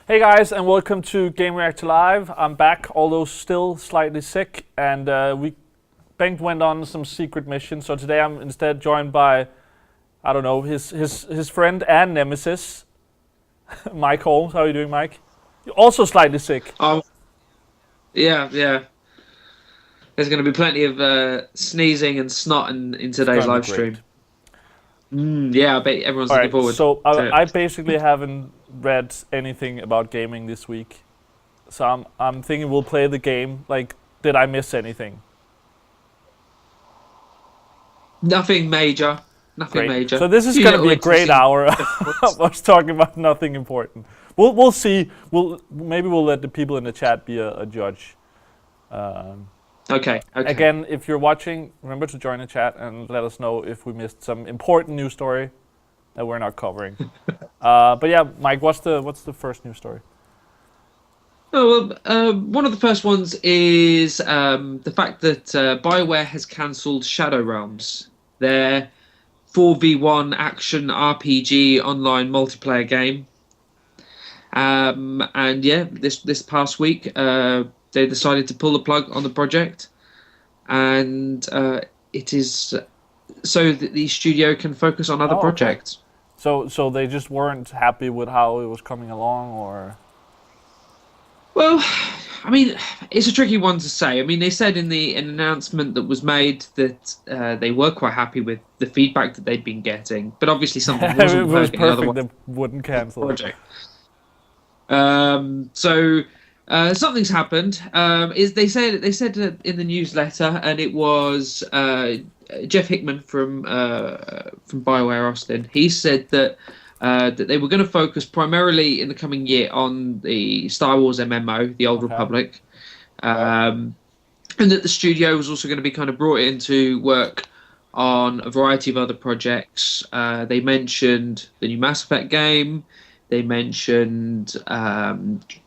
Hey guys, and welcome to Gamereactor Live. I'm back, although still slightly sick, and Bengt went on some secret mission. So today I'm instead joined by, I don't know, his friend and nemesis, Mike Holmes. How are you doing, Mike? You're also slightly sick. Yeah. There's going to be plenty of sneezing and snot in It's today's gonna be live great. stream. Yeah, I bet everyone's All looking right, forward so to I it. basically haven't read anything about gaming this week, so I'm thinking we'll play the game. Like, did I miss anything? Nothing major. Nothing Great. major. So this A is few going to little be a great interesting hour points. of us talking about nothing important. We'll see. Maybe we'll let the people in the chat be a judge. Um, Okay. Again, if you're watching, remember to join the chat and let us know if we missed some important news story that we're not covering. But yeah, Mike, what's the first news story? One of the first ones is the fact that BioWare has cancelled Shadow Realms, their 4v1 action RPG online multiplayer game. And yeah, this past week, they decided to pull the plug on the project, and it is so that the studio can focus on other Oh, okay. projects. So they just weren't happy with how it was coming along, or Well, I mean, it's a tricky one to say. I mean, they said in the an announcement that was made that they were quite happy with the feedback that they'd been getting, but obviously something if it wasn't was working. perfect, Otherwise, they wouldn't cancel it. project. Something's happened. Is they said in the newsletter, and it was Jeff Hickman from BioWare Austin. He said that they were going to focus primarily in the coming year on the Star Wars MMO, the Old Okay. Republic, and that the studio was also going to be kind of brought in to work on a variety of other projects. They mentioned the new Mass Effect game. They mentioned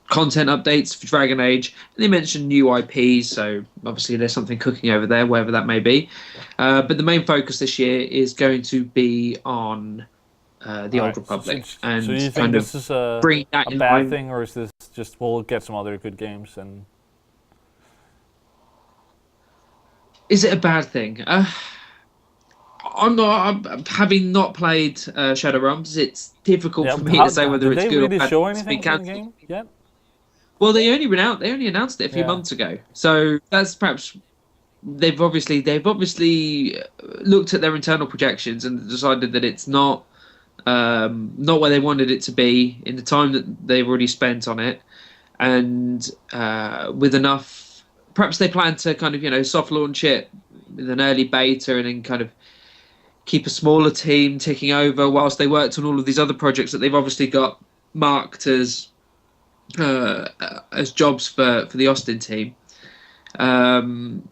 content updates for Dragon Age, and they mentioned new IPs. So obviously there's something cooking over there, wherever that may be. But the main focus this year is going to be on the All Old right. Republic So and you think kind this of is a bring that in bad line. thing, or is this just we'll get some other good games and Is it a bad thing? I'm not. Having not played Shadow Realms, it's difficult yeah? for me to say whether Did it's they good or really bad. show It's been anything from the cancelled. game yet? Well, they only announced it a few Yeah. months ago, so that's perhaps they've obviously looked at their internal projections and decided that it's not where they wanted it to be in the time that they've already spent on it, and with enough. Perhaps they plan to kind of soft launch it with an early beta and then kind of keep a smaller team ticking over whilst they worked on all of these other projects that they've obviously got marked as jobs for the Austin team. Um,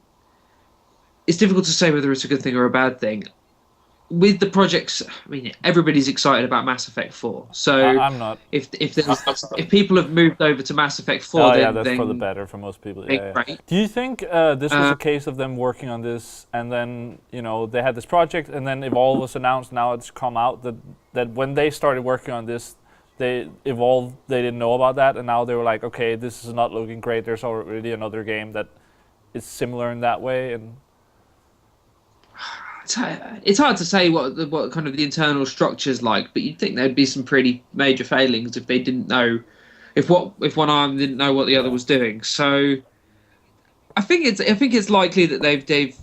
it's difficult to say whether it's a good thing or a bad thing. With the projects, I mean, everybody's excited about Mass Effect 4. So I'm not. if people have moved over to Mass Effect 4, Oh yeah, then that's for the then better for most people. Yeah, yeah. great. Do you think this was Uh, a case of them working on this, and then they had this project, and then Evolve was announced. Now it's come out that when they started working on this, they didn't know about that, and now they were like, okay, this is not looking great. There's already another game that is similar in that way, and it's hard to say what kind of the internal structure's like, but you'd think there'd be some pretty major failings if they didn't know if one arm didn't know what the other yeah, was doing. So I think it's likely that they've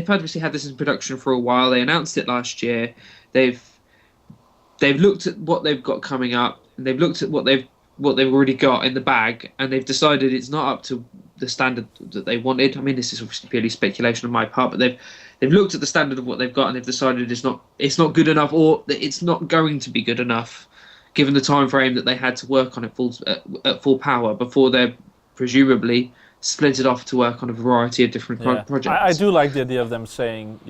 obviously had this in production for a while. They announced it last year. They've they've looked at what they've got coming up, and they've looked at what they've already got in the bag, and they've decided it's not up to the standard that they wanted. I mean, this is obviously purely speculation on my part, but they've looked at the standard of what they've got, and they've decided it's not good enough, or that it's not going to be good enough, given the time frame that they had to work on it at full power before they're presumably splintered off to work on a variety of different yeah. I projects. do like the idea of them saying,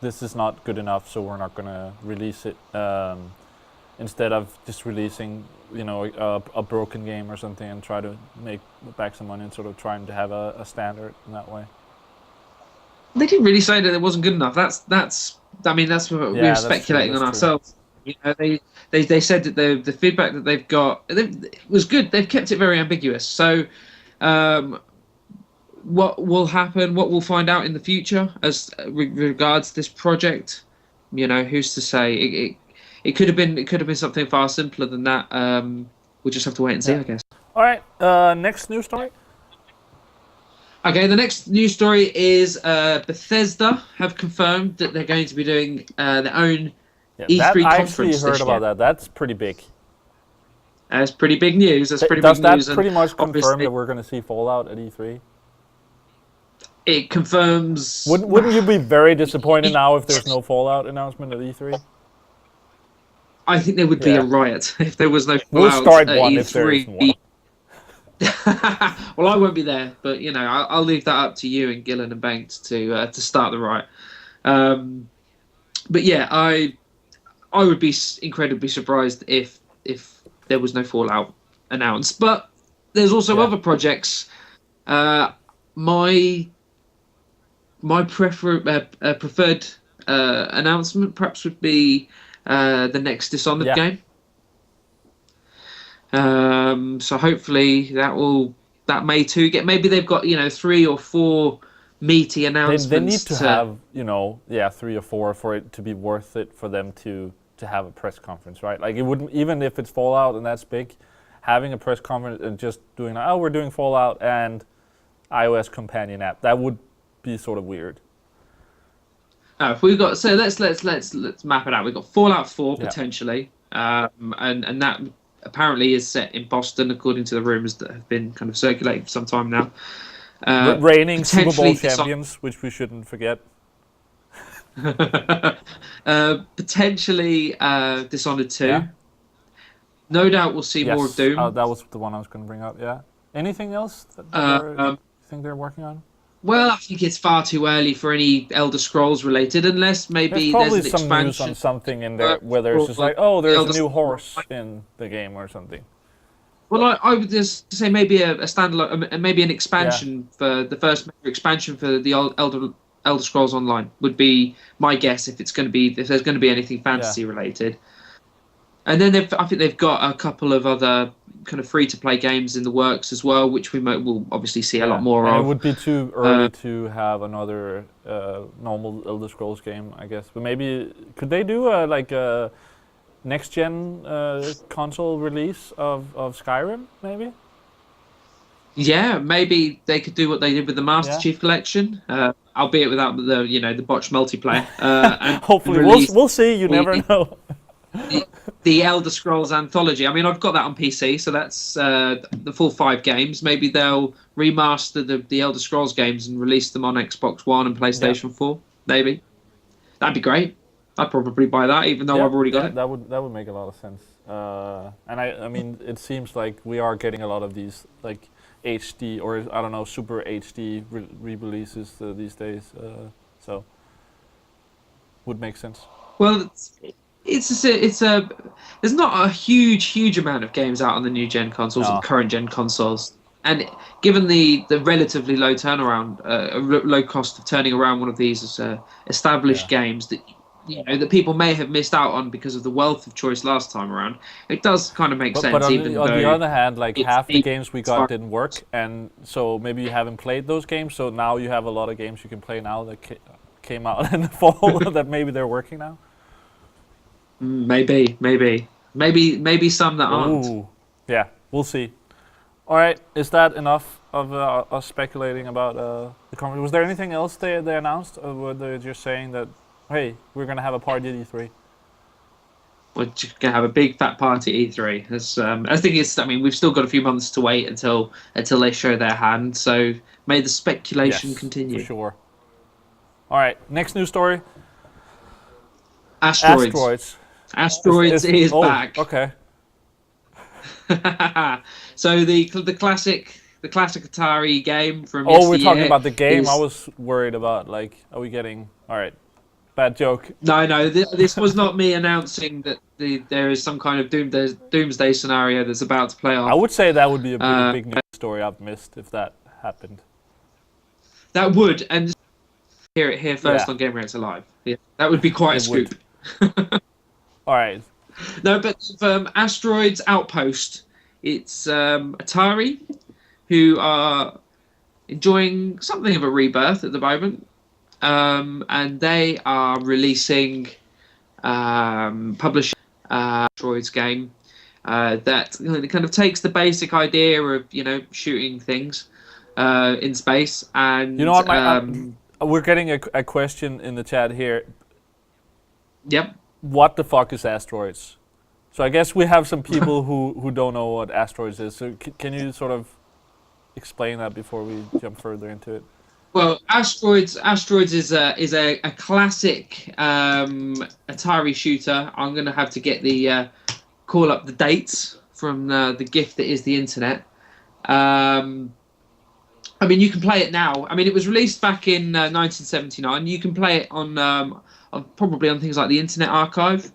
this is not good enough, so we're not gonna release it. Instead of just releasing, a broken game or something and try to make back some money and sort of trying to have a standard in that way. They didn't really say that it wasn't good enough. That's I mean that's what we were Yeah, that's true. speculating That's on true. ourselves. You know, they said that the feedback that they've got it was good. They've kept it very ambiguous. So, what will happen? What we'll find out in the future as regards this project? You know, who's to say? It could have been something far simpler than that. We'll just have to wait and see, I guess. All right. Next news story. Okay, the next news story is Bethesda have confirmed that they're going to be doing their own Yeah, E3 that I conference actually heard this about year. that. That's pretty big. That's pretty big news. That's pretty Does big that news. pretty much confirm obviously that we're going to see Fallout at E3? it confirms. Wouldn't you be very disappointed now if there's no Fallout announcement at E3? I think there would be Yeah. a riot if there was no We'll Fallout start at one if there E3. isn't one. Well, I won't be there, but you know, I'll leave that up to you and Gillen and Banks to start the riot. But yeah, I would be incredibly surprised if there was no Fallout announced. But there's also other projects. My preferred announcement perhaps would be the next Dishonored game. So hopefully that may too get. Maybe they've got 3 or 4 meaty announcements. They need to have 3 or 4 for it to be worth it for them to have a press conference, right? Like it wouldn't, even if it's Fallout and that's big, having a press conference and just doing we're doing Fallout and iOS companion app, that would be sort of weird. If we've got, so let's map it out. We've got Fallout 4 potentially, and that apparently is set in Boston according to the rumors that have been kind of circulating for some time now. Reigning Super Bowl champions, which we shouldn't forget. Potentially Dishonored 2. Yeah. No doubt we'll see more of Doom. That was the one I was going to bring up, yeah. Anything else that you think they're working on? Well, I think it's far too early for any Elder Scrolls related, unless maybe there's an some expansion. News on something in there, whether it's just like, there's a new horse in the game or something. Well, I would just say maybe a standalone, maybe an expansion for the first major expansion for the Elder Scrolls Online would be my guess if there's going to be anything fantasy related. And then I think they've got a couple of other kind of free-to-play games in the works as well, which will obviously see a lot more of. It would be too early to have another normal Elder Scrolls game, I guess. But maybe could they do a next-gen console release of Skyrim? Maybe. Yeah, maybe they could do what they did with the Master Chief Collection, albeit without the botched multiplayer. And hopefully, we'll see. You never know. The Elder Scrolls Anthology. I mean, I've got that on PC, so that's the full 5 games. Maybe they'll remaster the Elder Scrolls games and release them on Xbox One and PlayStation 4. Maybe that'd be great. I'd probably buy that, even though I've already got it. That would make a lot of sense. And I mean, it seems like we are getting a lot of these like HD or I don't know Super HD re-releases these days. So would make sense. Well. There's not a huge amount of games out on the new gen consoles and current gen consoles, and given the relatively low turnaround, low cost of turning around one of these as established games that that people may have missed out on because of the wealth of choice last time around, it does kind of make sense. But on the other hand, like half the games we got didn't work, and so maybe you haven't played those games. So now you have a lot of games you can play now that came out in the fall that maybe they're working now. Maybe some that aren't. Ooh. Yeah, we'll see. All right, is that enough of us speculating about the conference? Was there anything else they announced, or were they just saying that, hey, we're gonna have a party at E3? We're just gonna have a big fat party at E3. I think I mean, we've still got a few months to wait until they show their hand. So may the speculation continue. For sure. All right, next news story. Asteroids is back. Okay. So the classic Atari game from yesteryear. Oh, we're talking about the game. I was worried about are we getting? All right, bad joke. No. This was not me announcing that there is some kind of doomsday scenario that's about to play off. I would say that would be a big news story I've missed if that happened. That would, and hear it here first on Gamereactor Live. Yeah, that would be quite a scoop. All right. No, but Asteroids Outpost. It's Atari, who are enjoying something of a rebirth at the moment, and they are releasing publishing Asteroids game that kind of takes the basic idea of shooting things in space and You know what? We're getting a question in the chat here. yep. What the fuck is asteroids? So I guess we have some people who don't know what asteroids is. So can you sort of explain that before we jump further into it? Well, Asteroids is a classic Atari shooter. I'm gonna have to get the call up the dates from the gift that is the internet. I mean, you can play it now. I mean, it was released back in 1979. You can play it on probably on things like the Internet Archive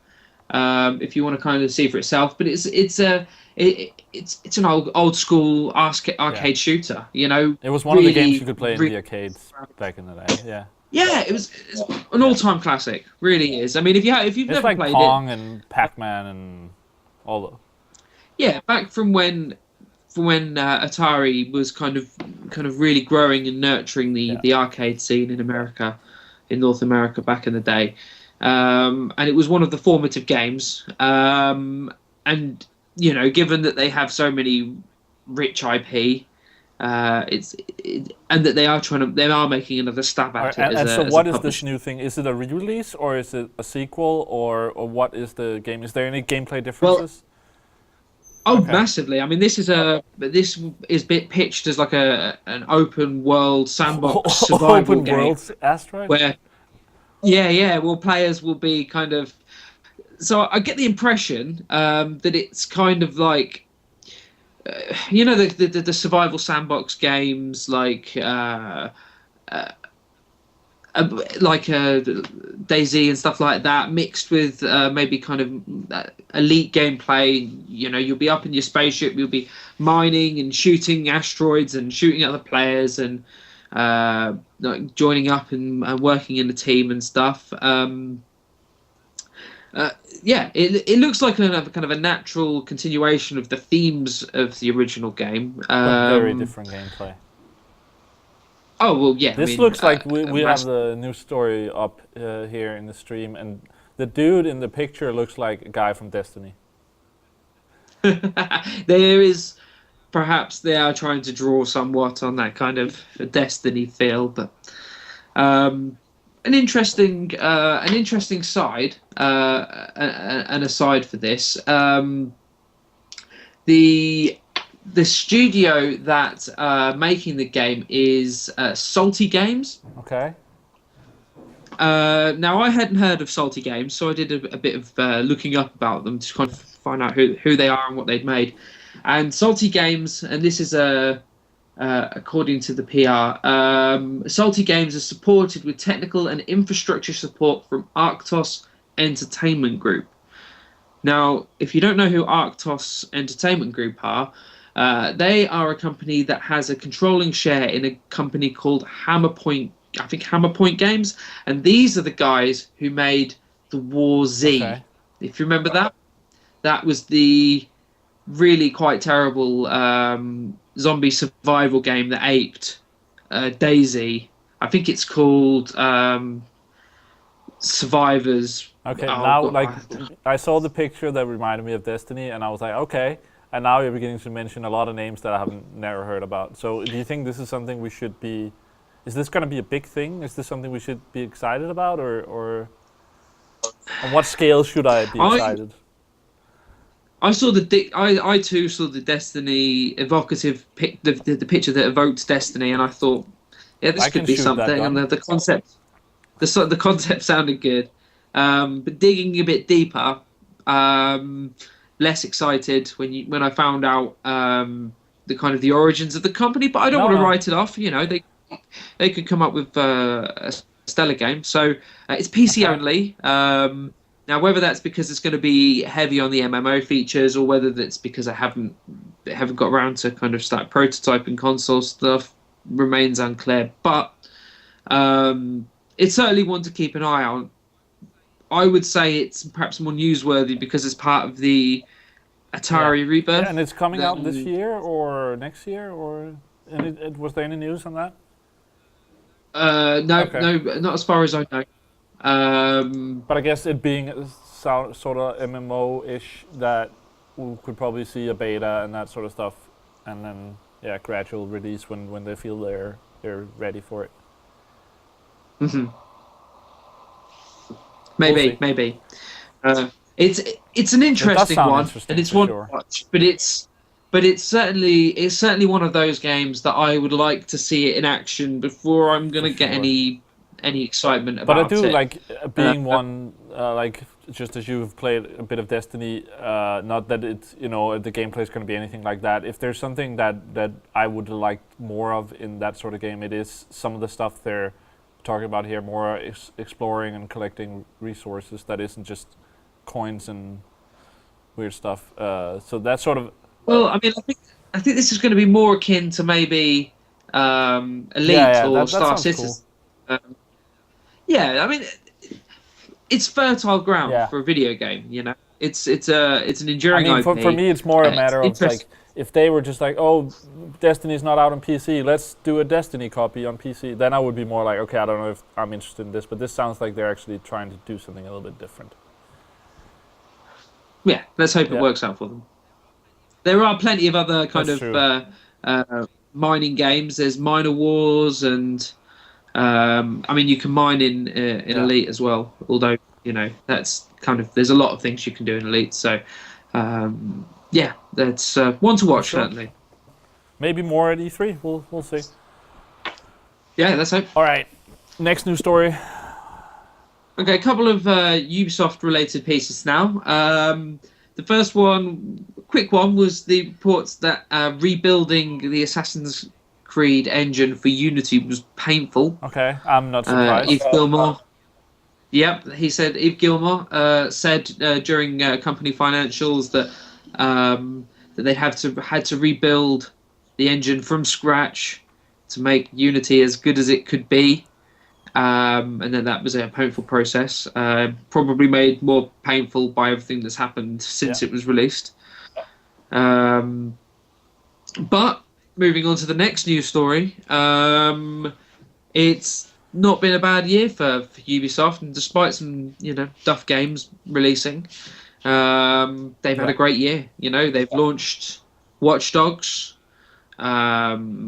if you want to kind of see for itself. But it's an old school arcade shooter. You know, it was one of the games you could play in the arcades back in the day. Yeah. Yeah, it's an all-time classic. Really is. I mean, if you've never like played Pong it, and Pac-Man and all the. Yeah, back from when Atari was kind of really growing and nurturing the arcade scene in America, in North America back in the day, and it was one of the formative games. And given that they have so many rich IP, and that they are making another stab at it. And so, what is this new thing? Is it a re-release or is it a sequel or what is the game? Is there any gameplay differences? Massively. I mean, this is pitched as like an open world sandbox survival open game. World Asteroid? Where, well, players will be kind of. So I get the impression that it's kind of like, the survival sandbox games like DayZ and stuff like that, mixed with maybe kind of elite gameplay. You'll be up in your spaceship, you'll be mining and shooting asteroids and shooting other players and joining up and working in a team and stuff. It looks like kind of a natural continuation of the themes of the original game. But very different gameplay. Oh, well, yeah. This looks like we have the news story up here in the stream, and the dude in the picture looks like a guy from Destiny. There is, perhaps they are trying to draw somewhat on that kind of Destiny feel, but an interesting side, an aside for this. The studio that's making the game is Salty Games. Okay. Now, I hadn't heard of Salty Games, so I did a bit of looking up about them to kind of find out who they are and what they'd made. And Salty Games, and this is according to the PR, Salty Games is supported with technical and infrastructure support from Arctos Entertainment Group. Now, if you don't know who Arctos Entertainment Group are, they are a company that has a controlling share in a company called Hammerpoint Games, and these are the guys who made the War Z. Okay. If you remember that was the really quite terrible zombie survival game that aped DayZ. I think it's called Survivors. Okay, I saw the picture that reminded me of Destiny, and I was like, okay. And now you're beginning to mention a lot of names that I haven't never heard about. So do you think this is something we should be... Is this going to be a big thing? Is this something we should be excited about? Or on what scale should I be excited? I too saw the Destiny evocative the picture that evoked Destiny, and I thought, yeah, this could be something. And the concept sounded good. But digging a bit deeper, less excited when I found out the kind of the origins of the company, but I don't want to write it off. They could come up with a stellar game. So it's PC only. Now, whether that's because it's going to be heavy on the MMO features, or whether that's because I haven't got around to kind of start prototyping console stuff, remains unclear. But it's certainly one to keep an eye on. I would say it's perhaps more newsworthy because it's part of the Atari rebirth. Yeah, and it's coming out this year or next year, or was there any news on that? No, not as far as I know. But I guess it being sort of MMO-ish, that we could probably see a beta and that sort of stuff, and then gradual release when they feel they're ready for it. Mm-hmm. Maybe. It's an interesting one, and it's one to watch. But it's certainly one of those games that I would like to see it in action before I'm gonna get any excitement about it. But I do like being one like just as you've played a bit of Destiny. Not that it's the gameplay is going to be anything like that. If there's something that I would like more of in that sort of game, it is some of the stuff they're talking about here, more exploring and collecting resources that isn't just coins and weird stuff. So that's sort of. Well, I mean, I think this is going to be more akin to maybe Elite or Star Citizen. Cool. I mean, it's fertile ground for a video game. It's an enduring IP. For me, it's more a matter of like, if they were just like, oh, Destiny's not out on PC, let's do a Destiny copy on PC, then I would be more like, okay, I don't know if I'm interested in this, but this sounds like they're actually trying to do something a little bit different. Yeah, let's hope it works out for them. There are plenty of other kind of mining games. There's Miner Wars, and I mean, you can mine in Elite as well, although, that's kind of, there's a lot of things you can do in Elite, so that's one to watch, certainly. Maybe more at E3. We'll see. Yeah, let's hope. All right, next news story. Okay, a couple of Ubisoft-related pieces now. The first one, quick one, was the reports that rebuilding the Assassin's Creed engine for Unity was painful. Okay, I'm not surprised. Yves Guillemot. Yep, he said. Yves Guillemot said during company financials that they had to rebuild the engine from scratch to make Unity as good as it could be, and then that was a painful process. Probably made more painful by everything that's happened since it was released. But moving on to the next news story, it's not been a bad year for Ubisoft, and despite some duff games releasing, they've had a great year. They've launched Watch Dogs,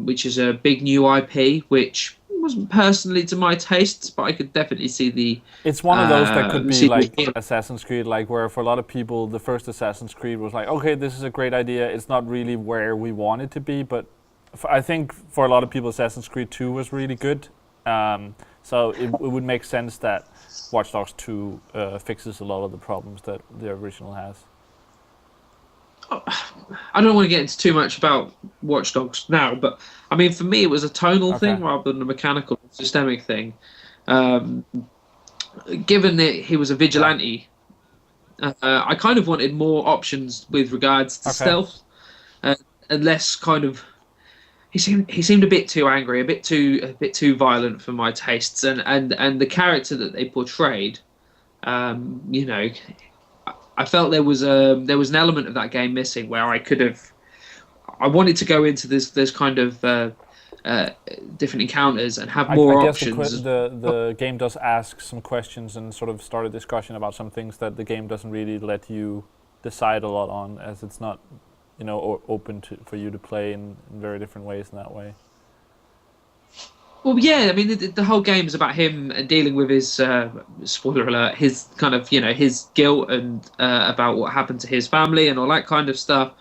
which is a big new IP, which wasn't personally to my tastes, but I could definitely see the. It's one of those that could be like Assassin's Creed, like where for a lot of people the first Assassin's Creed was like, okay, this is a great idea. It's not really where we want it to be, but I think for a lot of people Assassin's Creed 2 was really good. So it would make sense that Watch Dogs 2 fixes a lot of the problems that the original has. I don't want to get into too much about Watch Dogs now, but I mean, for me, it was a tonal thing rather than a mechanical, systemic thing. Given that he was a vigilante, I kind of wanted more options with regards to stealth, and less kind of. He seemed a bit too angry, a bit too violent for my tastes, and the character that they portrayed, I felt there was an element of that game missing where I wanted to go into this kind of different encounters and have more options. The game does ask some questions and sort of start a discussion about some things that the game doesn't really let you decide a lot on, as it's not open for you to play in very different ways in that way. Well, yeah, I mean, the whole game is about him dealing with his, spoiler alert, his kind of, his guilt and about what happened to his family and all that kind of stuff.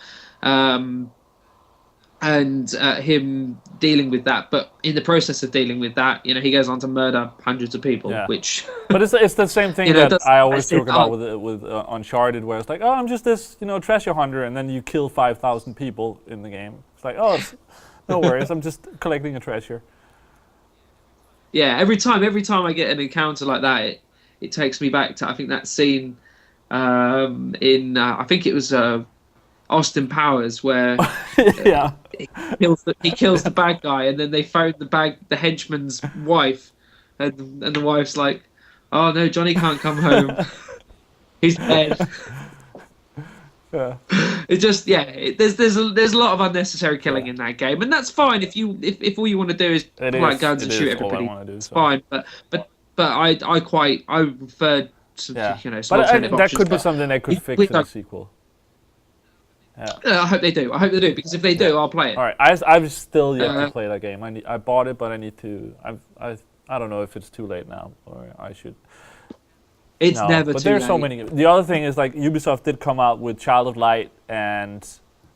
And him dealing with that. But in the process of dealing with that, he goes on to murder hundreds of people, which... But it's the same thing that I always talk about with Uncharted, where it's like, oh, I'm just this, treasure hunter, and then you kill 5,000 people in the game. It's like, oh, no worries, I'm just collecting a treasure. Yeah, every time I get an encounter like that, it takes me back to, I think, that scene in, I think it was Austin Powers, where he kills the bad guy, and then they found the henchman's wife, and the wife's like, Oh no, Johnny can't come home. He's dead. Yeah. It just there's a lot of unnecessary killing in that game, and that's fine if all you want to do is It pull out is. guns It and shoot is all I everybody. want to do. It's So fine, but I prefer some yeah, some but alternative that options. could be But something they could fix in the sequel. Yeah. I hope they do. I hope they do because if they do, I'll play it. All right, I've still yet to play that game. I bought it, but I need to. I don't know if it's too late now, or I should. It's No, never but too there's late. so many. The other thing is like Ubisoft did come out with Child of Light and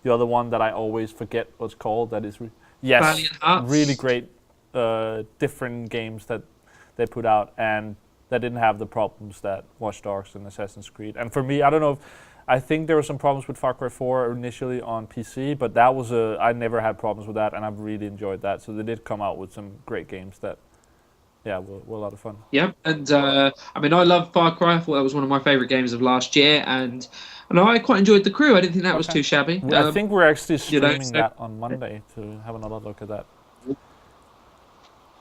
the other one that I always forget what's called. That is, Valiant Hearts. really great, different games that they put out, and that didn't have the problems that Watch Dogs and Assassin's Creed. And for me, I don't know if I think there were some problems with Far Cry 4 initially on PC, but that was I never had problems with that, and I've really enjoyed that. So they did come out with some great games that, were a lot of fun. Yeah, and I mean, I love Far Cry. I thought that was one of my favourite games of last year, and I quite enjoyed the crew. I didn't think that was too shabby. I think we're actually streaming so that on Monday to have another look at that.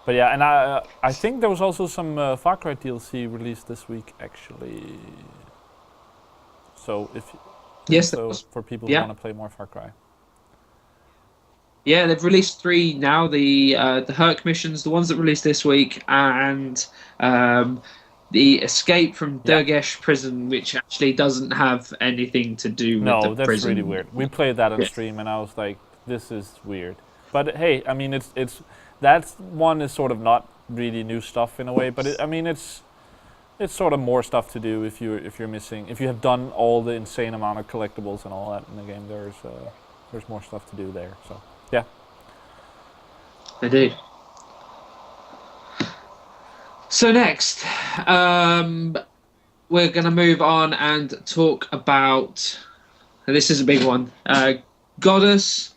But yeah, and I think there was also some Far Cry DLC released this week, actually. So yes, for people who want to play more Far Cry. Yeah, they've released 3 now. The Herc missions, the ones that released this week, and the Escape from Durgesh prison, which actually doesn't have anything to do with the prison. No, that's really weird. We played that on stream, and I was like, "This is weird." But hey, I mean, it's that one is sort of not really new stuff in a way, but it's sort of more stuff to do if you have done all the insane amount of collectibles and all that in the game. There's more stuff to do there. So. Yeah. Indeed. So next, we're going to move on and talk about, and this is a big one, Goddess,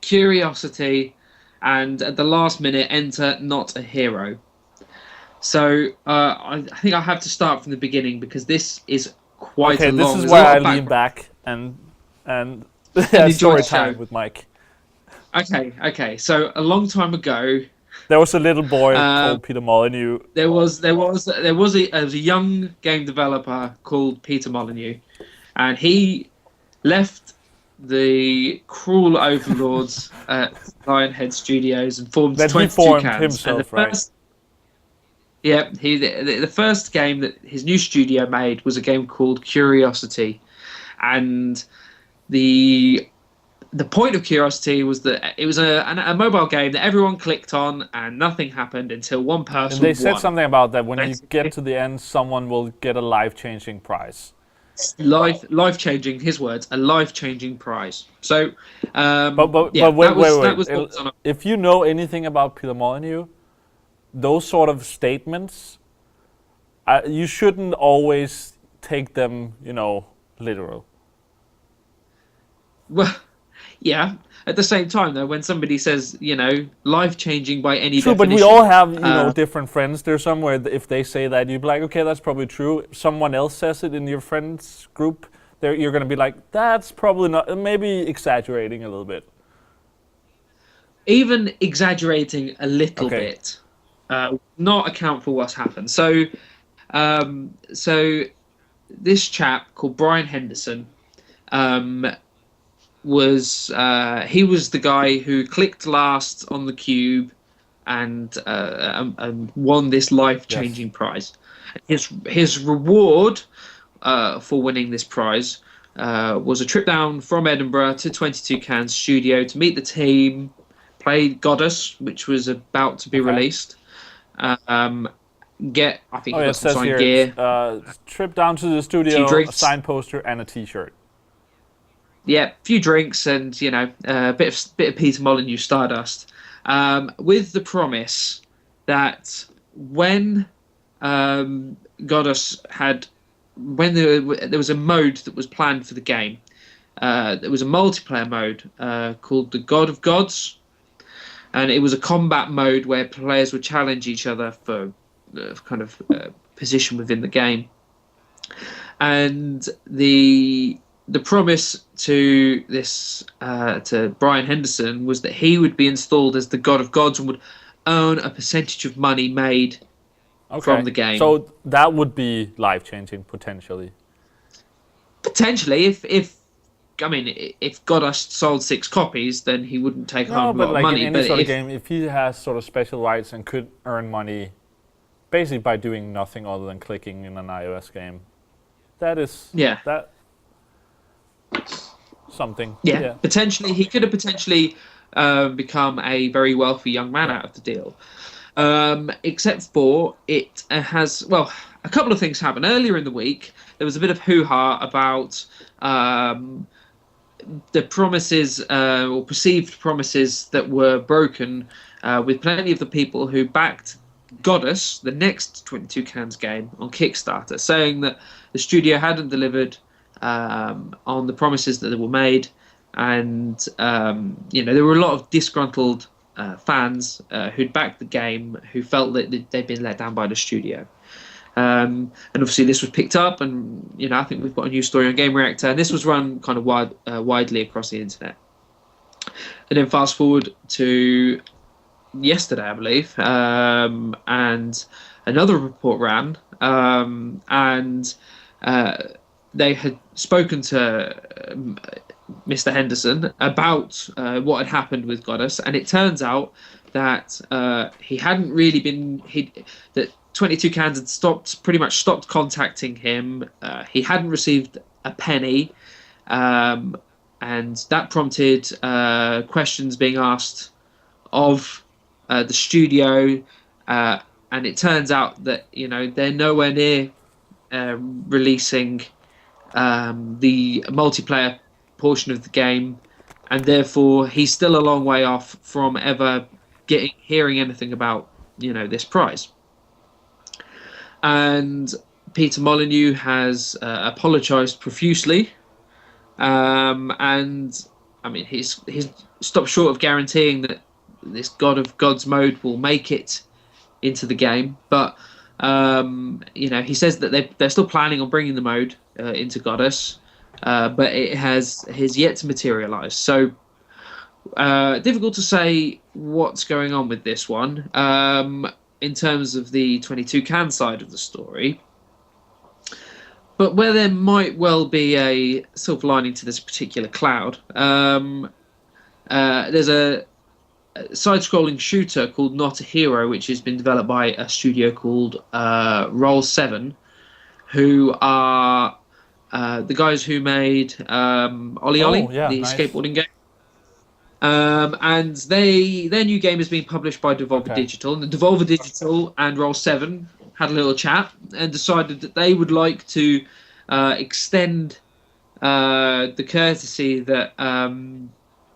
Curiosity, and at the last minute, enter Not a Hero. So I think I have to start from the beginning because this is quite a long... Okay, this is where I lean back and story time with Mike. Okay. So a long time ago, there was a little boy called Peter Molyneux. There was a young game developer called Peter Molyneux, and he left the cruel overlords at Lionhead Studios and formed 22 Cans. Himself, right? Yeah, the first game that his new studio made was a game called Curiosity, and the point of Curiosity was that it was a mobile game that everyone clicked on and nothing happened until one person and they said won. Something about that when you get to the end, someone will get a life-changing prize. Life-changing, his words, a life-changing prize. So, wait. If you know anything about Peter Molyneux, those sort of statements, you shouldn't always take them, literal. Well, yeah. At the same time, though, when somebody says, life-changing by any definition... True, but we all have, different friends. There's somewhere if they say that, you'd be like, okay, that's probably true. If someone else says it in your friends group, you're going to be like, that's probably not... Maybe exaggerating a little bit. Even exaggerating a little bit, not account for what's happened. So this chap called Brian Henderson... was the guy who clicked last on the cube and won this life-changing prize. His reward for winning this prize was a trip down from Edinburgh to 22 Cans studio to meet the team, play Goddess, which was about to be released. Get some signed gear. Trip down to the studio, a signed poster, and a T-shirt. Yeah, a few drinks and a bit of Peter Molyneux stardust, with the promise that when Goddess when there was a mode that was planned for the game, there was a multiplayer mode called the God of Gods, and it was a combat mode where players would challenge each other for kind of position within the game, and the promise to this to Brian Henderson was that he would be installed as the God of Gods and would earn a percentage of money made from the game. So that would be life-changing, potentially. Potentially, if Goddust sold 6 copies, then he wouldn't take home a lot of like money. in any sort of game, if he has sort of special rights and could earn money basically by doing nothing other than clicking in an iOS game, that is something. Yeah, potentially he could have become a very wealthy young man out of the deal. Except for it has, well, a couple of things happened. Earlier in the week, there was a bit of hoo-ha about the promises or perceived promises that were broken with plenty of the people who backed Goddess, the next 22 Cans game, on Kickstarter, saying that the studio hadn't delivered on the promises that were made, and there were a lot of disgruntled fans who'd backed the game who felt that they'd been let down by the studio. And obviously this was picked up, and I think we've got a new story on Gamereactor, and this was run kind of widely across the internet. And then fast forward to yesterday, I believe, and another report ran, and they had spoken to Mr. Henderson about what had happened with Goddess, and it turns out that he hadn't really been that 22 Cans had pretty much stopped contacting him. He hadn't received a penny, and that prompted questions being asked of the studio, and it turns out that they're nowhere near releasing the multiplayer portion of the game, and therefore he's still a long way off from ever hearing anything about this prize. And Peter Molyneux has apologized profusely, and I mean he's stopped short of guaranteeing that this God of Gods mode will make it into the game, but he says that they're still planning on bringing the mode into Goddess, but it has yet to materialize. So difficult to say what's going on with this one in terms of the 22 Can side of the story. But where there might well be a silver lining to this particular cloud, there's a side-scrolling shooter called Not a Hero, which has been developed by a studio called Roll 7, who are the guys who made Ollie Ollie, the skateboarding game. And their new game is being published by Devolver Digital, and the Devolver Digital and Roll 7 had a little chat and decided that they would like to extend the courtesy that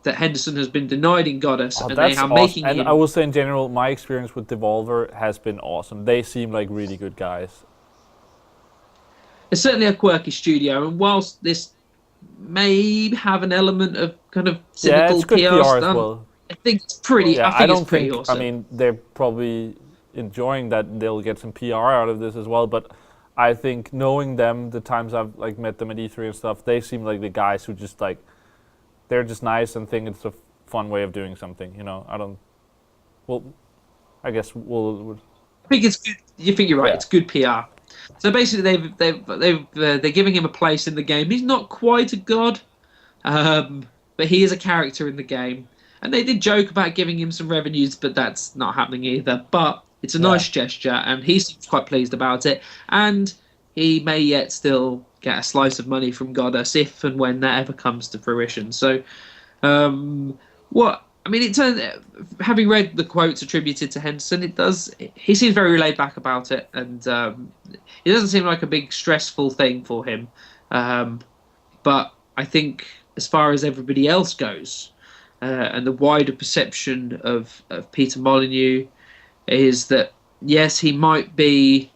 that Henderson has been denied in Goddess, and they are making him. And I will say in general, my experience with Devolver has been awesome. They seem like really good guys. It's certainly a quirky studio, and whilst this may have an element of kind of cynical it's good PR stuff, as well. I think it's pretty. I think it's pretty awesome. I mean, they're probably enjoying that they'll get some PR out of this as well. But I think knowing them, the times I've met them at E3 and stuff, they seem like the guys who just they're just nice and think it's a fun way of doing something. I guess we'll. I think it's good. You think you're right. Yeah. It's good PR. So basically, they're giving him a place in the game. He's not quite a god, but he is a character in the game. And they did joke about giving him some revenues, but that's not happening either. But it's a nice gesture, and he seems quite pleased about it. And he may yet still get a slice of money from Goddess if and when that ever comes to fruition. So, having read the quotes attributed to Henderson, he seems very laid back about it, and it doesn't seem like a big stressful thing for him. But I think as far as everybody else goes, and the wider perception of Peter Molyneux is that, yes, he might be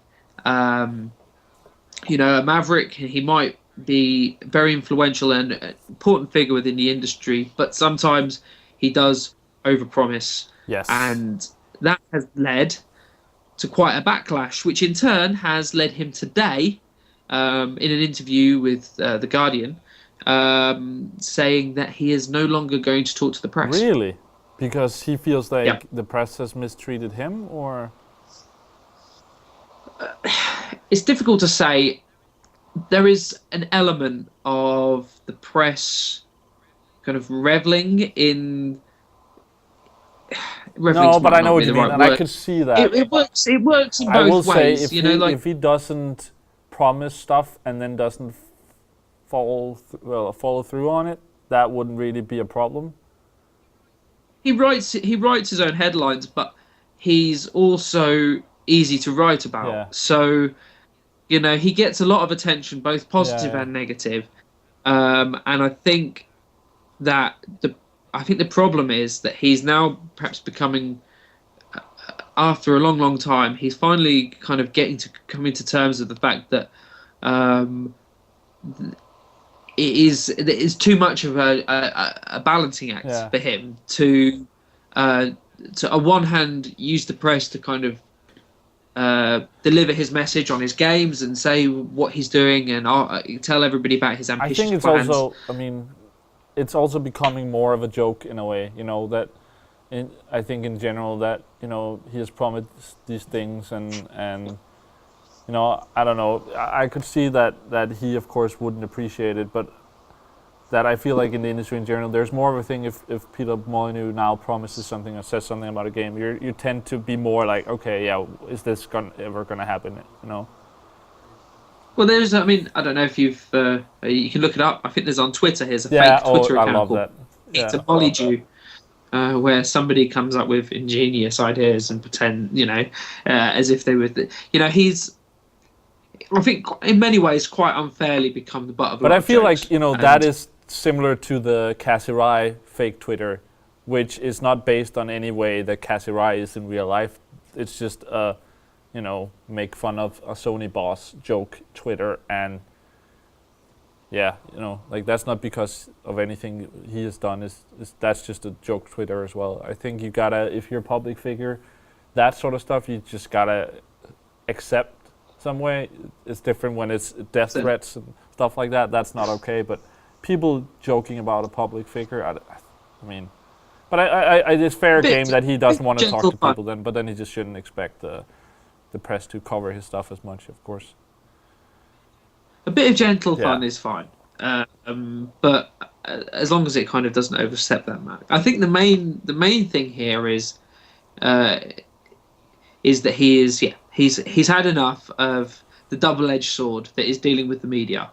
a maverick, he might be very influential and an important figure within the industry, but sometimes he does overpromise. Yes. And that has led to quite a backlash, which in turn has led him today, in an interview with The Guardian, saying that he is no longer going to talk to the press. Really? Because he feels like the press has mistreated him, or? it's difficult to say. There is an element of the press kind of reveling in. No, Reveling's but might I know not what be you the mean, right and I word. could see that. It works. It works in I will both say ways. Like if he doesn't promise stuff and then doesn't follow through on it, that wouldn't really be a problem. he writes his own headlines, but he's also easy to write about. Yeah, So he gets a lot of attention, both positive yeah, and negative. And that the I think the problem is that he's now perhaps becoming, after a long, long time, he's finally kind of coming to terms with the fact that um, it is too much of a balancing act yeah. for him uh, to on one hand use the press to kind of deliver his message on his games and say what he's doing and tell everybody about his I ambitious think it's plans. also, I mean, it's also becoming more of a joke in a way. That I think in general that he has promised these things and I don't know. I could see that he of course wouldn't appreciate it, but that I feel like in the industry in general, there's more of a thing if Peter Molyneux now promises something or says something about a game, you tend to be more like, okay, yeah, is this ever gonna happen? Well, I mean, I don't know if you can look it up. I think there's on Twitter. Here's a Yeah. fake Oh, Twitter I account love called that. Yeah. Peter Molyneux, where somebody comes up with ingenious ideas and pretend, as if they were, he's, I think, in many ways, quite unfairly become the butt of a But lot I of feel jokes. like that is similar to the Cassie Rai fake Twitter, which is not based on any way that Cassie Rai is in real life. It's just make fun of a Sony boss joke Twitter, and yeah, like that's not because of anything he has done. That's just a joke Twitter as well. I think you gotta, if you're a public figure, that sort of stuff you just gotta accept some way. It's different when it's death threats and stuff like that. That's not okay. But people joking about a public figure, I mean, but it's fair game that he doesn't want to talk Gentle to fun. people then. But then he just shouldn't expect the press to cover his stuff as much, of course. A bit of gentle Yeah. fun is fine, but as long as it kind of doesn't overstep that mark. I think the main thing here uh, is that he's had enough of the double-edged sword that is dealing with the media,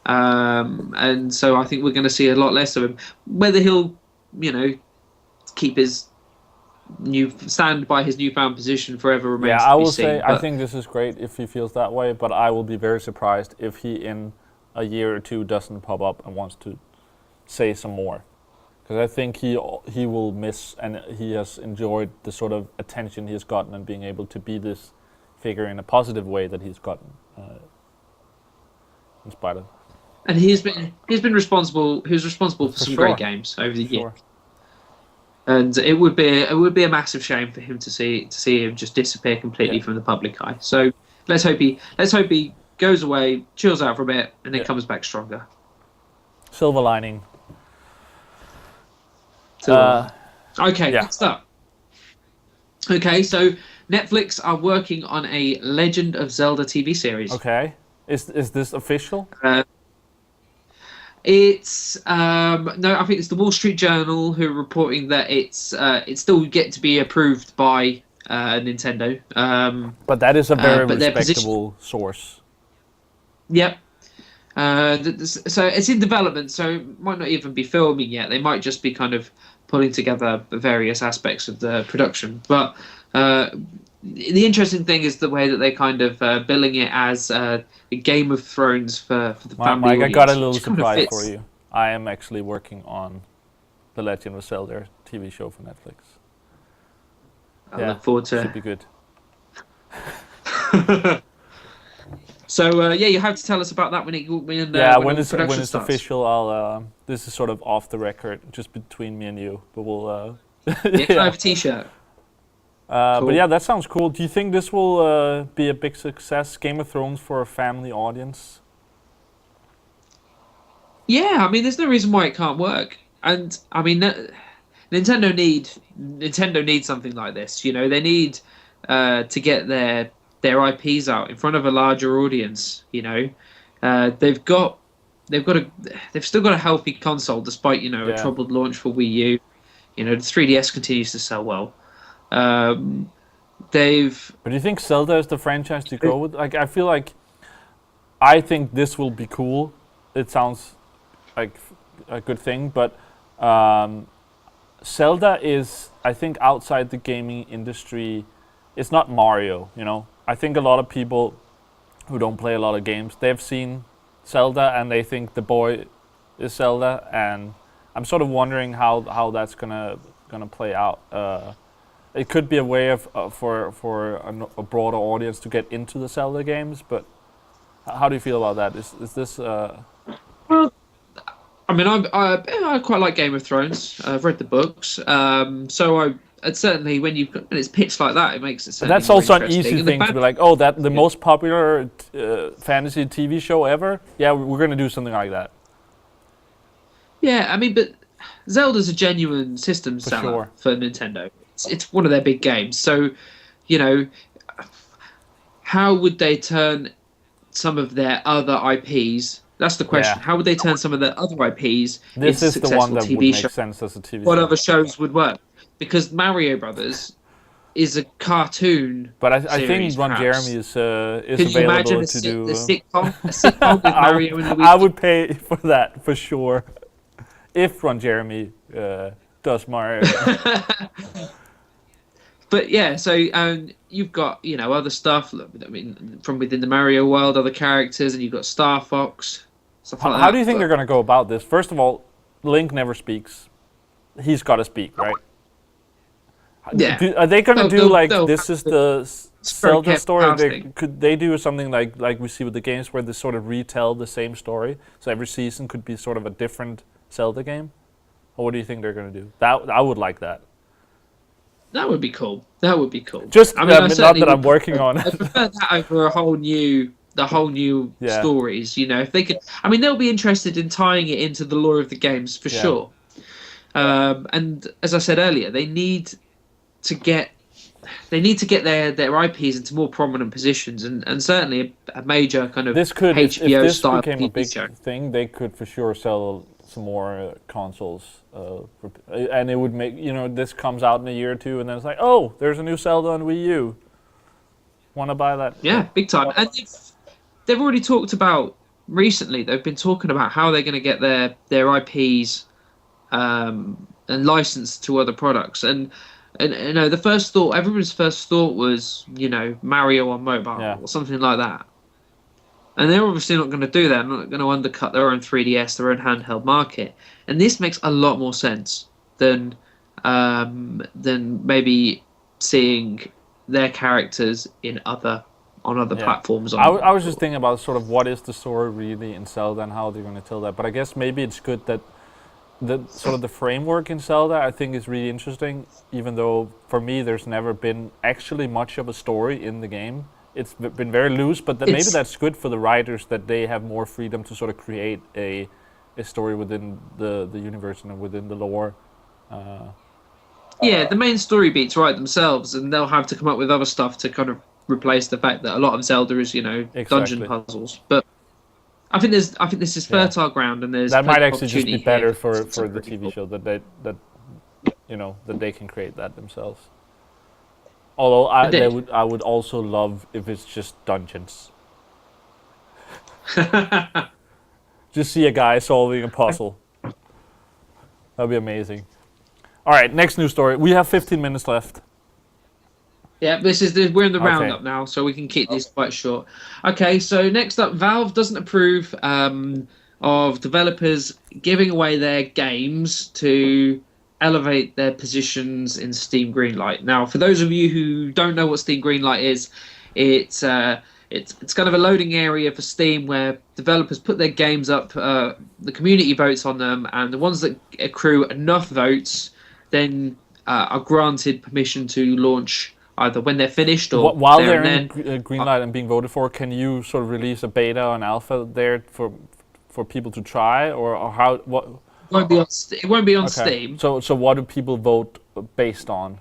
and so I think we're going to see a lot less of him. Whether he'll keep his stand by his newfound position forever remains Yeah, I to be will seen. say I think this is great if he feels that way, but I will be very surprised if he in a year or two doesn't pop up and wants to say some more, because I think he will miss, and he has enjoyed the sort of attention he has gotten and being able to be this figure in a positive way that he's gotten, in spite of. And he's been responsible. He was responsible for some sure. great games over the years. Sure. And it would be a massive shame for him to see him just disappear completely from the public eye. So let's hope he goes away, chills out for a bit, and then comes back stronger. Silver lining. Okay, next up. Okay, so Netflix are working on a Legend of Zelda TV series. Okay, is this official? It's no, I think it's the Wall Street Journal who are reporting that it's still yet to be approved by Nintendo. But that is a very but respectable source. Yep. So it's in development, so it might not even be filming yet. They might just be kind of pulling together the various aspects of the production. But the interesting thing is the way that they kind of billing it as a Game of Thrones for the family Mike, audience. I got a little which kind of surprise fits. for you. I am actually working on the Legend of Zelda TV show for Netflix. I look forward to should be good. So you have to tell us about that when when production it's starts. official, I'll. This is sort of off the record, just between me and you. But we'll. Can I have a T-shirt? But Cool. yeah, that sounds cool. Do you think this will be a big success? Game of Thrones for a family audience? Yeah, I mean, there's no reason why it can't work. And I mean, Nintendo need something like this. They need to get their their IPs out in front of a larger audience. You know, they've got they've still got a healthy console despite a Yeah. troubled launch for Wii U. You know, the 3DS continues to sell well. They've But do you think Zelda is the franchise to go with? Like, I feel like I think this will be cool. It sounds like a good thing, but Zelda is, I think, outside the gaming industry. It's not Mario, you know. I think a lot of people who don't play a lot of games, they've seen Zelda and they think the boy is Zelda, and I'm sort of wondering how that's gonna play out. It could be a way of for a broader audience to get into the Zelda games, but how do you feel about that? Is this? Well, I mean, I quite like Game of Thrones. I've read the books, so I'd certainly when it's pitched like that, it makes it. But that's more also an interesting. easy thing to be like, oh, that the most popular fantasy TV show ever. Yeah, we're gonna do something like that. Yeah, I mean, but Zelda's a genuine system seller sure. for Nintendo. It's one of their big games. So, you know, how would they turn some of their other IPs? That's the question. Yeah. How would they turn some of their other IPs This into is the one successful that TV would make shows? sense as a TV What show. other shows would work? Because Mario Brothers is a cartoon. But I think series, Ron perhaps. Jeremy is Could you imagine available to do. a sitcom with Mario and Luigi? I would pay for that for sure. If Ron Jeremy does Mario. But yeah, so you've got other stuff. I mean, from within the Mario world, other characters, and you've got Star Fox, stuff like that. How do you think they're going to go about this? First of all, Link never speaks. He's got to speak, right? Yeah. Are they going to do like they'll this is have the Zelda careful story? casting. Could they do something like we see with the games where they sort of retell the same story? So every season could be sort of a different Zelda game? Or what do you think they're going to do? That I would like that. That would be cool. That would be cool. Just I mean, not that I'm working on I it. prefer that over the whole new Yeah. stories. You know, if they could, I mean, they'll be interested in tying it into the lore of the games for Yeah. sure. And as I said earlier, they need to get their IPs into more prominent positions, and certainly a major kind of This could, if HBO this style became a TV big show. thing, they could for sure sell some more consoles. And it would make, this comes out in a year or two, and then it's like, oh, there's a new Zelda on Wii U. Want to buy that? Yeah, big time. And they've already talked about recently. They've been talking about how they're going to get their IPs and licensed to other products. And the first thought, everyone's first thought was Mario on mobile or something like that. And they're obviously not going to do that. They're not going to undercut their own 3DS, their own handheld market. And this makes a lot more sense than maybe seeing their characters on other platforms. I was just thinking about sort of what is the story really in Zelda and how they're going to tell that. But I guess maybe it's good that the sort of the framework in Zelda I think is really interesting, even though for me there's never been actually much of a story in the game. It's been very loose, but maybe that's good for the writers that they have more freedom to sort of create a story within the universe and within the lore. Yeah, the main story beats write themselves, and they'll have to come up with other stuff to kind of replace the fact that a lot of Zelda is dungeon puzzles. But I think this is fertile ground, and there's that might actually just be opportunity better here for the TV show that they can create that themselves. Although I would also love if it's just dungeons. Just see a guy solving a puzzle. That'd be amazing. All right, next news story. We have 15 minutes left. Yeah, we're in the roundup now, so we can keep these quite short. Okay, so next up, Valve doesn't approve of developers giving away their games to elevate their positions in Steam Greenlight. Now, for those of you who don't know what Steam Greenlight is, it's kind of a loading area for Steam where developers put their games up, the community votes on them, and the ones that accrue enough votes then are granted permission to launch either when they're finished or while they're in Greenlight and being voted for. Can you sort of release a beta or an alpha there for people to try, or how? What? It won't be on Steam. So what do people vote based on?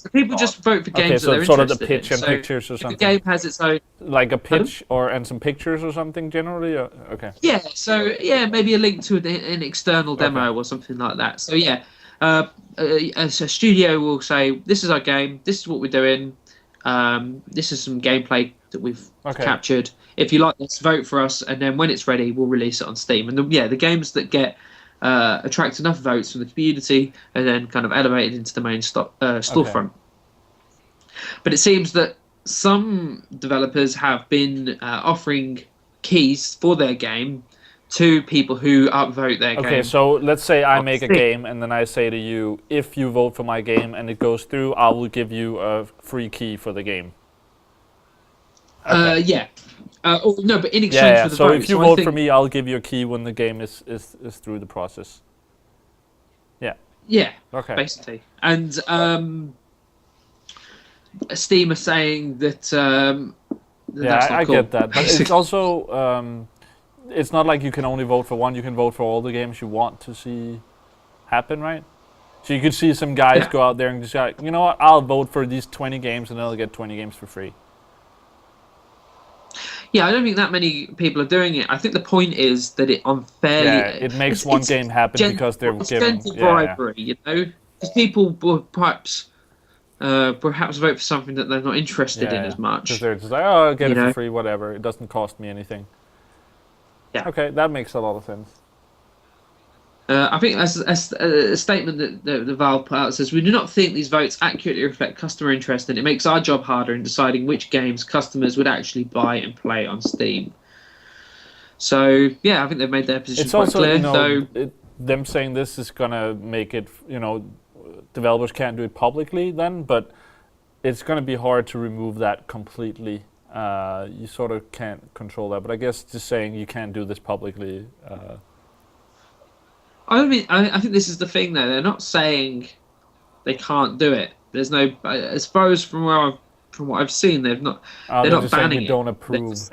So people just vote for Okay, games that so they're sort of interested the pitch in. and So pictures or if something. the game has its own, Like a pitch and some pictures or something generally? Okay. yeah. So yeah, maybe a link to an external demo or something like that. So yeah, a studio will say, "This is our game. This is what we're doing. This is some gameplay that we've captured. If you like this, vote for us, and then when it's ready, we'll release it on Steam." And the games that get attract enough votes from the community are then kind of elevated into the main storefront. But it seems that some developers have been offering keys for their game to people who upvote their game. Okay, so let's say I make a game and then I say to you, if you vote for my game and it goes through, I will give you a free key for the game. Okay. No, but in exchange for the so vote. if you vote for me, I'll give you a key when the game is through the process. Yeah. Yeah. Okay. Basically, and Steam are saying that. That's not I cool, get that, but it's also it's not like you can only vote for one. You can vote for all the games you want to see happen, right? So you could see some guys go out there and just like, you know what, I'll vote for these 20 games and they'll get 20 games for free. Yeah, I don't think that many people are doing it. I think the point is that it unfairly. Yeah, it makes one game happen because they're giving. Bribery, you know, because people will perhaps vote for something that they're not interested in as much. Because they're just like, oh, I'll get it for free, whatever. It doesn't cost me anything. Yeah. Okay, that makes a lot of sense. I think that's a statement that the Valve put out says, "We do not think these votes accurately reflect customer interest, and it makes our job harder in deciding which games customers would actually buy and play on Steam." So yeah, I think they've made their position quite clear. Them saying this is gonna make it, developers can't do it publicly then, but it's gonna be hard to remove that completely. You sort of can't control that, but I guess just saying you can't do this publicly. I think this is the thing though. They're not saying they can't do it. There's no, as far as from what I've seen, they're not banning it. Don't approve.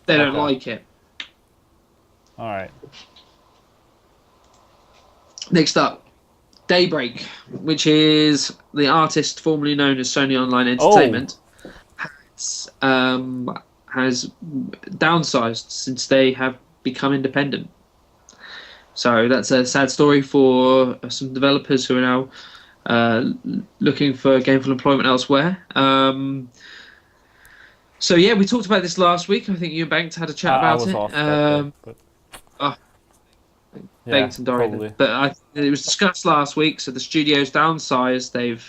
They don't like it. All right. Next up, Daybreak, which is the artist formerly known as Sony Online Entertainment, has downsized since they have become independent. So that's a sad story for some developers who are now looking for gainful employment elsewhere. So yeah, we talked about this last week. I think you and Banked had a chat about I was it. Off that day, Banked and Dory. But it was discussed last week. So the studio's downsized. They've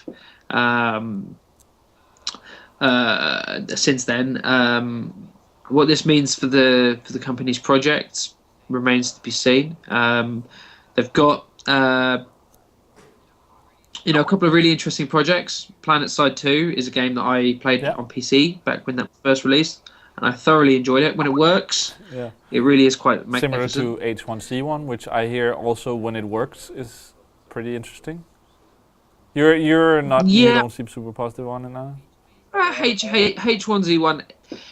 since then. What this means for the company's projects remains to be seen. They've got a couple of really interesting projects. PlanetSide 2 is a game that I played on PC back when that was first released, and I thoroughly enjoyed it. When it works, it really is quite magnificent. Similar to H1Z1, which I hear also when it works is pretty interesting. You're not you don't seem super positive on it now. H1Z1,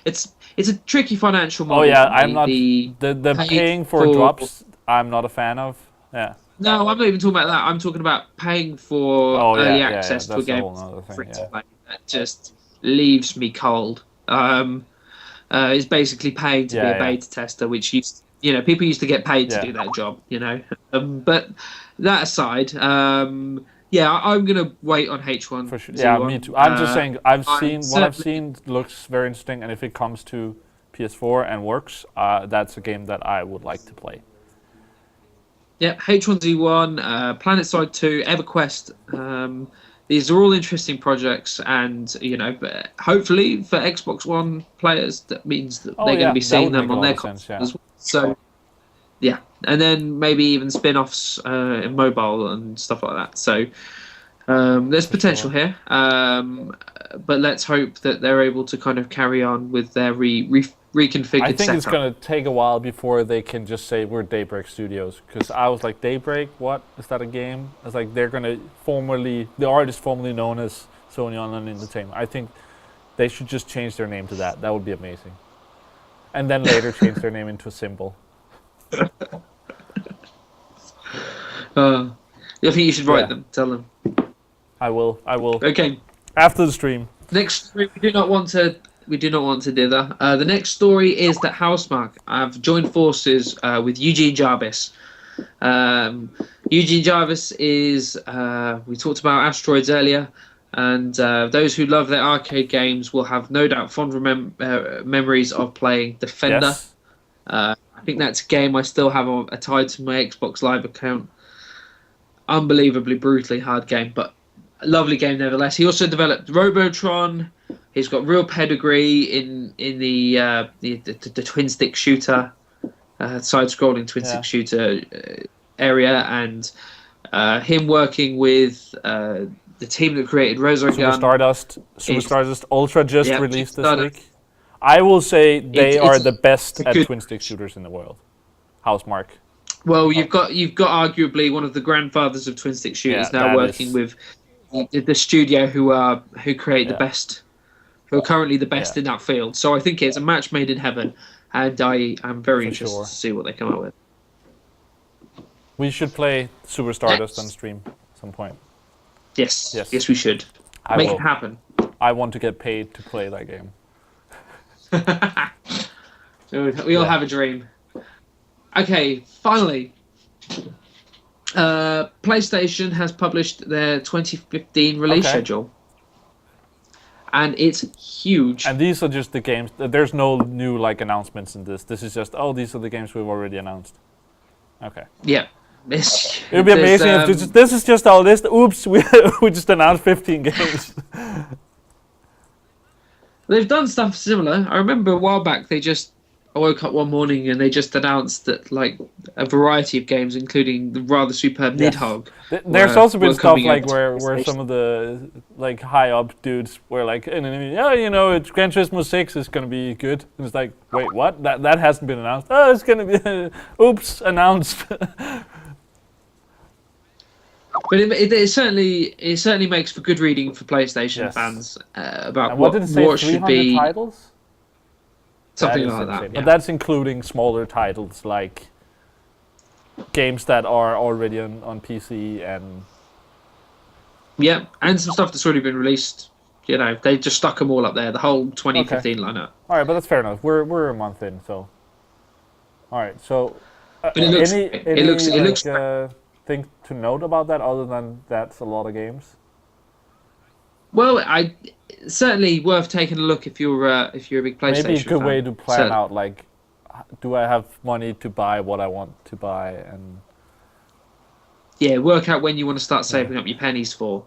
it's a tricky financial model. Oh yeah, I'm not the paying for drops. I'm not a fan of. Yeah. No, I'm not even talking about that. I'm talking about paying for early access to a game free to play. That just leaves me cold. It's basically paying to be a beta tester, which people used to get paid to do that job. But that aside. I'm gonna wait on H1. For sure. Yeah, me too. I'm just saying. I've seen looks very interesting, and if it comes to PS4 and works, that's a game that I would like to play. Yeah, H1Z1, PlanetSide 2, EverQuest. These are all interesting projects, and hopefully for Xbox One players, that means that they're going to be seeing them on their consoles as well. So. Yeah, and then maybe even spin-offs in mobile and stuff like that. So there's potential here, but let's hope that they're able to kind of carry on with their reconfigured setup. I think it's going to take a while before they can just say we're Daybreak Studios, because I was like, Daybreak, what? Is that a game? It's like they're going to the artist formerly known as Sony Online Entertainment. I think they should just change their name to that. That would be amazing. And then later change their name into a symbol. I think you should write them. Tell them. I will. Okay. After the stream. Next story, we do not want to. We do not want to dither. The next story is that Housemarque have joined forces with Eugene Jarvis. Eugene Jarvis is. We talked about Asteroids earlier, and those who love their arcade games will have no doubt fond memories of playing Defender. Yes. I think that's a game I still have tied to my Xbox Live account. Unbelievably brutally hard game, but a lovely game nevertheless. He also developed Robotron. He's got real pedigree in the twin stick shooter, side-scrolling twin stick shooter area, and him working with the team that created Resogun. Super Stardust Ultra just released this week. I will say they are the best at twin stick shooters in the world. Housemarque. Well, you've got arguably one of the grandfathers of twin stick shooters now working with the studio who create the best, who are currently the best in that field. So I think it's a match made in heaven, and I'm very interested to see what they come up with. We should play Super Stardust on stream at some point. Yes, we should. Make it happen. I want to get paid to play that game. So we all have a dream. Okay, finally, PlayStation has published their 2015 release schedule, and it's huge. And these are just the games. There's no new announcements in this. This is just these are the games we've already announced. Okay. Yeah. It would be amazing if this is just our list. Oops, we just announced 15 games. They've done stuff similar. I remember a while back I woke up one morning and they just announced that a variety of games, including the rather superb Nidhogg. There's also been stuff where some of the high up dudes were it's Gran Turismo 6 is gonna be good. And it's like, wait, what? That hasn't been announced. Oh, it's gonna be oops, announced. But it certainly makes for good reading for PlayStation fans about what should be titles. Something like that. But that's including smaller titles like games that are already on PC and and some stuff that's already been released. They just stuck them all up there. The whole 2015 lineup. All right, but that's fair enough. We're a month in, so all right. So, but it looks thing to note about that other than that's a lot of games? Well, certainly worth taking a look if you're a big PlayStation fan. Maybe a good way to plan out do I have money to buy what I want to buy, and work out when you want to start saving up your pennies for.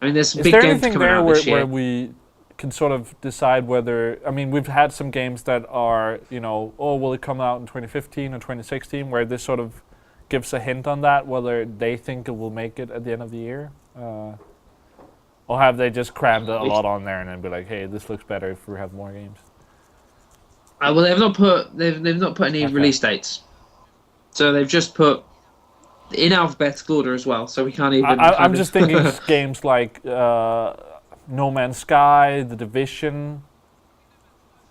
I mean, there's some big games coming out this year. Where we can sort of decide whether, we've had some games that are, will it come out in 2015 or 2016, where this sort of gives a hint on that, whether they think it will make it at the end of the year, or have they just crammed a lot on there and then be like, hey, this looks better if we have more games? Well, they've not put any release dates, so they've just put in alphabetical order as well. So we can't even. I'm just thinking games like No Man's Sky, The Division.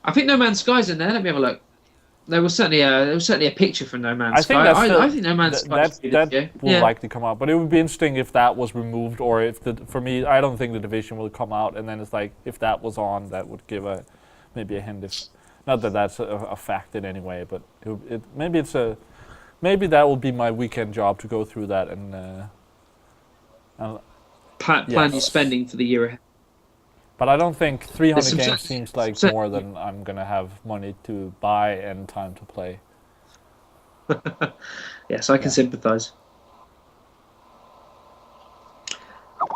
I think No Man's Sky's in there. Let me have a look. There was certainly a picture from No Man's Sky. I think No Man's Sky will likely come out, but it would be interesting if that was removed, or if for me, I don't think The Division will come out, and then it's like if that was on, that would give maybe a hint. If not that that's a fact in any way, but maybe that will be my weekend job to go through that and plan your spending for the year ahead. But I don't think 300 games seems like more than I'm going to have money to buy and time to play. Yes, I can sympathise.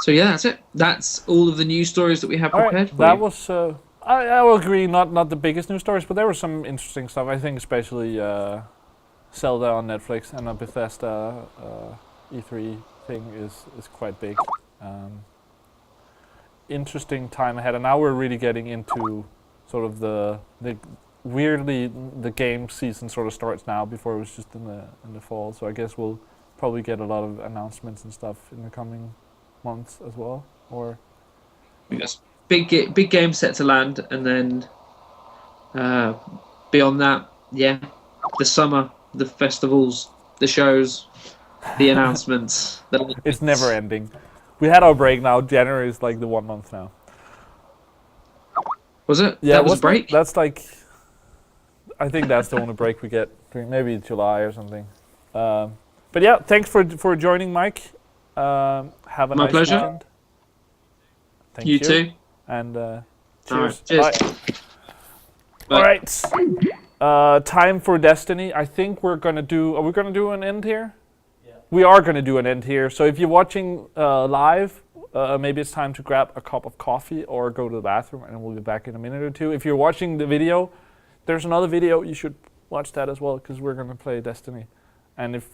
So that's it. That's all of the news stories that we have prepared for you. That was, I will agree, not the biggest news stories, but there was some interesting stuff. I think especially Zelda on Netflix and a Bethesda E3 thing is quite big. Interesting time ahead, and now we're really getting into sort of the weirdly the game season sort of starts now. Before it was just in the fall, so I guess we'll probably get a lot of announcements and stuff in the coming months as well. Or yes, big game set to land, and then beyond that, the summer, the festivals, the shows, the announcements. It's never ending. We had our break now. January is like the 1 month now. Was it? Yeah, that was a wasn't it? break. That's like, I think that's the only break we get. Maybe July or something. But yeah, thanks for joining, Mike. Have a My nice pleasure. weekend. Thank You too. And All cheers. right, cheers. Bye. Bye. All right. Time for Destiny. I think we're gonna do. Are we gonna do an end here? Yeah. We are gonna do an end here. So if you're watching live, maybe it's time to grab a cup of coffee or go to the bathroom, and we'll be back in a minute or two. If you're watching the video, there's another video. You should watch that as well because we're gonna play Destiny. And if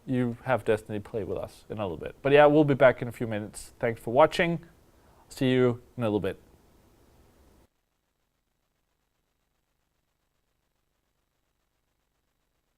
you have Destiny, play with us in a little bit. But yeah, we'll be back in a few minutes. Thanks for watching. See you in a little bit.